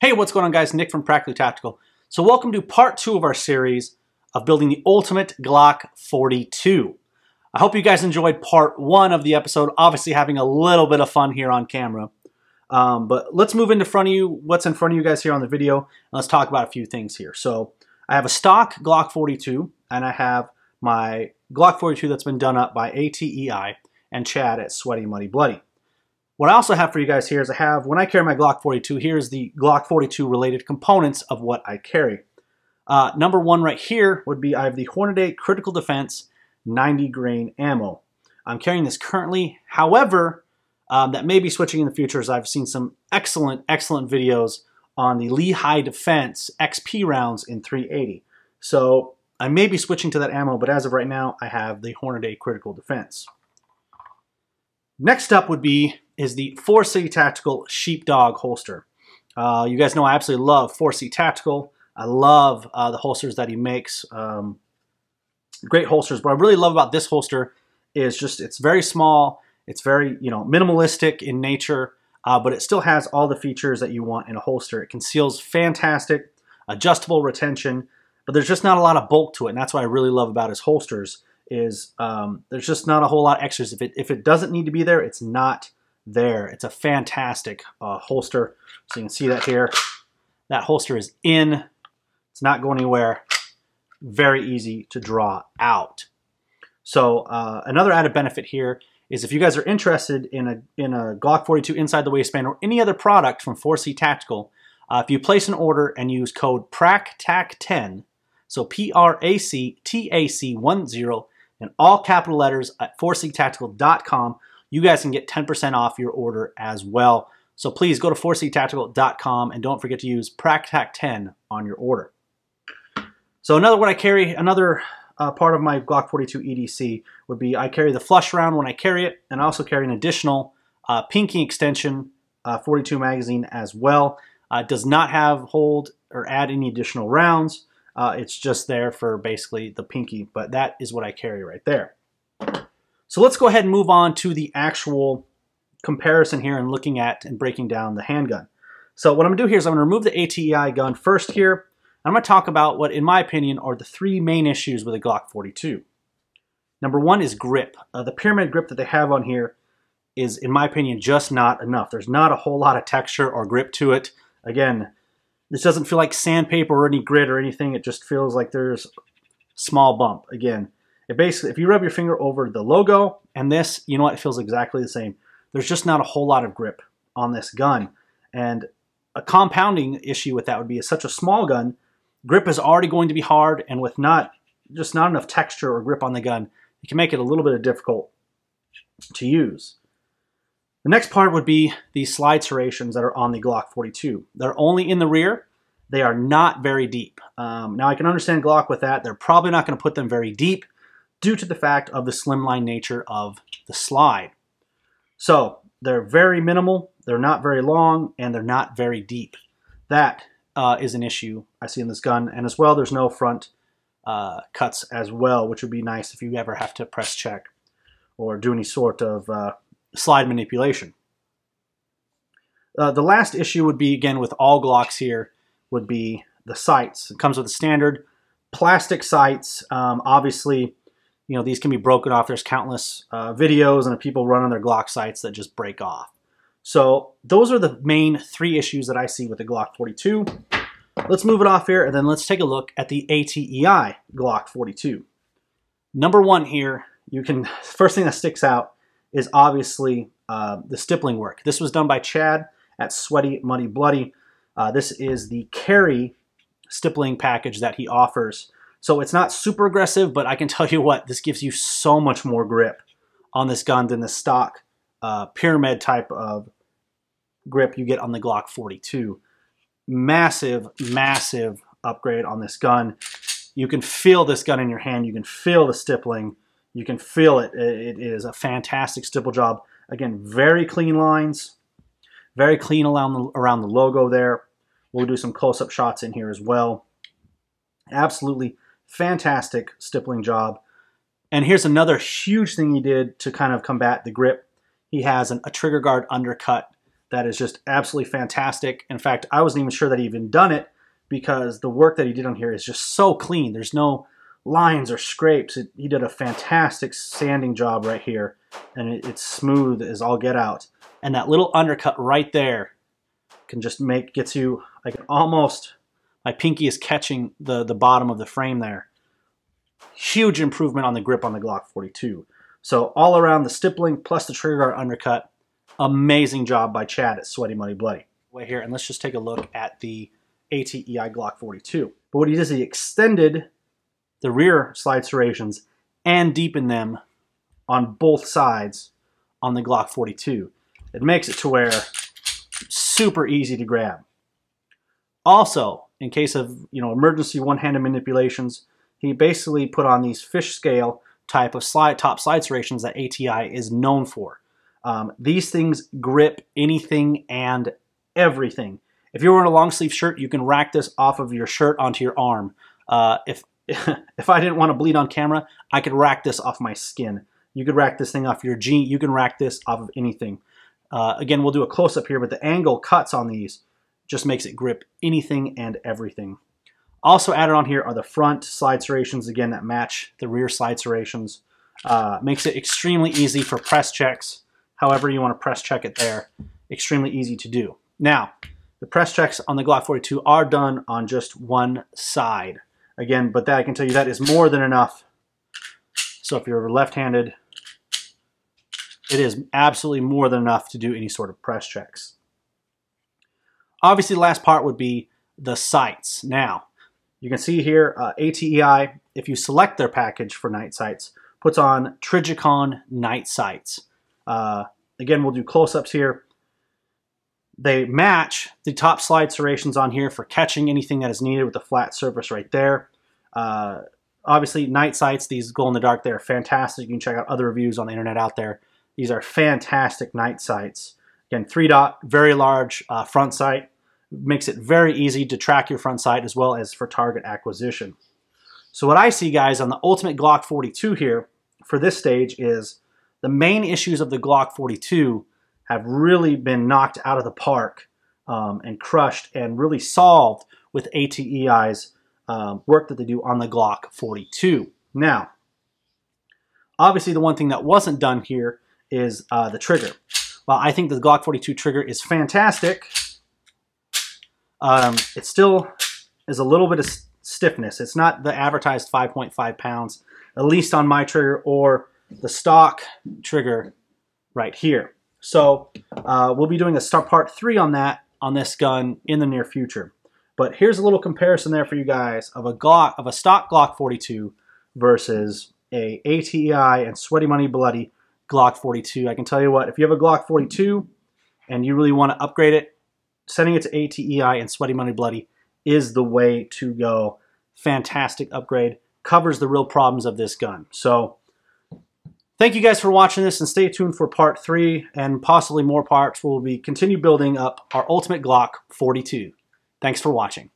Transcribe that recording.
Hey, what's going on, guys? Nick from Practically Tactical. So welcome to part 2 of our series of building the ultimate Glock 42. I hope you guys enjoyed part 1 of the episode, obviously having a little bit of fun here on camera. But let's move into what's in front of you guys here on the video, and let's talk about a few things here. So I have a stock Glock 42, and I have my Glock 42 that's been done up by ATEi and Chad at Sweaty Muddy Bloody. What I also have for you guys here is when I carry my Glock 42, here's the Glock 42 related components of what I carry. Number 1 right here would be I have the ATEi Critical Defense 90 grain ammo. I'm carrying this currently, however, that may be switching in the future as I've seen some excellent videos on the Lehigh Defense XP rounds in 380. So I may be switching to that ammo, but as of right now, I have the ATEi Critical Defense. Next up is the ATEi Tactical Sheepdog holster. You guys know I absolutely love ATEi Tactical. I love the holsters that he makes. Great holsters. What I really love about this holster is just it's very small. It's very minimalistic in nature, but it still has all the features that you want in a holster. It conceals fantastic, adjustable retention, but there's just not a lot of bulk to it, and that's what I really love about his holsters. Is there's just not a whole lot of extras. If it doesn't need to be there, it's not there. It's a fantastic holster. So you can see that here. That holster is in. It's not going anywhere. Very easy to draw out. So another added benefit here is if you guys are interested in a Glock 42 inside the waistband or any other product from ATEi Tactical, if you place an order and use code PRACTAC10, so PRACTAC10 in all capital letters at ATEitactical.com, you guys can get 10% off your order as well. So please go to ATEitactical.com and don't forget to use PRACTAC10 on your order. So another part of my Glock 42 EDC would be I carry the flush round when I carry it, and I also carry an additional pinky extension 42 magazine as well. It does not hold or add any additional rounds. It's just there for basically the pinky, but that is what I carry right there. So let's go ahead and move on to the actual comparison here and looking at and breaking down the handgun. So what I'm going to do here is I'm going to remove the ATEi gun first here. I'm going to talk about what, in my opinion, are the 3 main issues with a Glock 42. Number 1 is grip. The pyramid grip that they have on here is, in my opinion, just not enough. There's not a whole lot of texture or grip to it. Again, this doesn't feel like sandpaper or any grit or anything. It just feels like there's a small bump. Again, it basically, if you rub your finger over the logo and this, you know what, it feels exactly the same. There's just not a whole lot of grip on this gun. And a compounding issue with that would be such a small gun, grip is already going to be hard, and with just not enough texture or grip on the gun, it can make it a little bit difficult to use. The next part would be the slide serrations that are on the Glock 42. They're only in the rear. They are not very deep. Now I can understand Glock with that. They're probably not going to put them very deep due to the fact of the slimline nature of the slide. So they're very minimal, they're not very long, and they're not very deep. That is an issue I see in this gun. And as well, there's no front cuts as well, which would be nice if you ever have to press check or do any sort of slide manipulation. The last issue would be, again, with all Glocks here, would be the sights. It comes with a standard plastic sights. Obviously, these can be broken off. There's countless videos and people running their Glock sights that just break off. So those are the main 3 issues that I see with the Glock 42. Let's move it off here, and then let's take a look at the ATEi Glock 42. Number 1 here, first thing that sticks out is obviously the stippling work. This was done by Chad at Sweaty Muddy Bloody. This is the carry stippling package that he offers. So it's not super aggressive, but I can tell you what, this gives you so much more grip on this gun than the stock pyramid type of grip you get on the Glock 42. Massive upgrade on this gun. You can feel this gun in your hand. You can feel the stippling. You can feel it. It is a fantastic stipple job. Again, very clean lines. Very clean around the logo there. We'll do some close-up shots in here as well. Absolutely fantastic stippling job. And here's another huge thing he did to kind of combat the grip. He has a trigger guard undercut that is just absolutely fantastic. In fact, I wasn't even sure that he even done it because the work that he did on here is just so clean. There's no lines or scrapes. He did a fantastic sanding job right here, and it's smooth as all get out. And that little undercut right there can just gets you like almost, my pinky is catching the bottom of the frame there. Huge improvement on the grip on the Glock 42. So all around the stippling plus the trigger guard undercut, amazing job by Chad at Sweaty Money Bloody. Right here, and let's just take a look at the ATEi Glock 42. But what he did is he extended the rear slide serrations and deepened them on both sides on the Glock 42. It makes it to where super easy to grab. Also, in case of emergency one-handed manipulations, he basically put on these fish scale type of top slide serrations that ATEi is known for. These things grip anything and everything. If you're wearing a long sleeve shirt, you can rack this off of your shirt onto your arm. If I didn't want to bleed on camera, I could rack this off my skin. You could rack this thing off your jean. You can rack this off of anything. Again, we'll do a close-up here, but the angle cuts on these just makes it grip anything and everything. Also added on here are the front slide serrations, again, that match the rear slide serrations. Makes it extremely easy for press checks. However you want to press check it there, extremely easy to do. Now, the press checks on the Glock 42 are done on just one side. Again, but that I can tell you that is more than enough. So if you're left-handed, it is absolutely more than enough to do any sort of press checks. Obviously, the last part would be the sights. Now, you can see here, ATEi, if you select their package for night sights, puts on Trijicon night sights. Again, we'll do close-ups here. They match the top slide serrations on here for catching anything that is needed with the flat surface right there. Obviously, night sights, these glow-in-the-dark, they're fantastic. You can check out other reviews on the internet out there. These are fantastic night sights. Again, 3-dot, very large front sight. Makes it very easy to track your front sight as well as for target acquisition. So what I see, guys, on the Ultimate Glock 42 here for this stage is the main issues of the Glock 42 have really been knocked out of the park and crushed and really solved with ATEi's work that they do on the Glock 42. Now, obviously the one thing that wasn't done here is the trigger. While I think the Glock 42 trigger is fantastic, it still is a little bit of stiffness. It's not the advertised 5.5 pounds, at least on my trigger or the stock trigger right here. So we'll be doing a part 3 on that, on this gun in the near future. But here's a little comparison there for you guys of a stock Glock 42 versus a ATEi and Sweaty Money Bloody Glock 42. I can tell you what, if you have a Glock 42 and you really want to upgrade it, sending it to ATEi and Sweaty Money Bloody is the way to go. Fantastic upgrade. Covers the real problems of this gun. So thank you guys for watching this, and stay tuned for part 3 and possibly more parts. We'll continue building up our Ultimate Glock 42. Thanks for watching.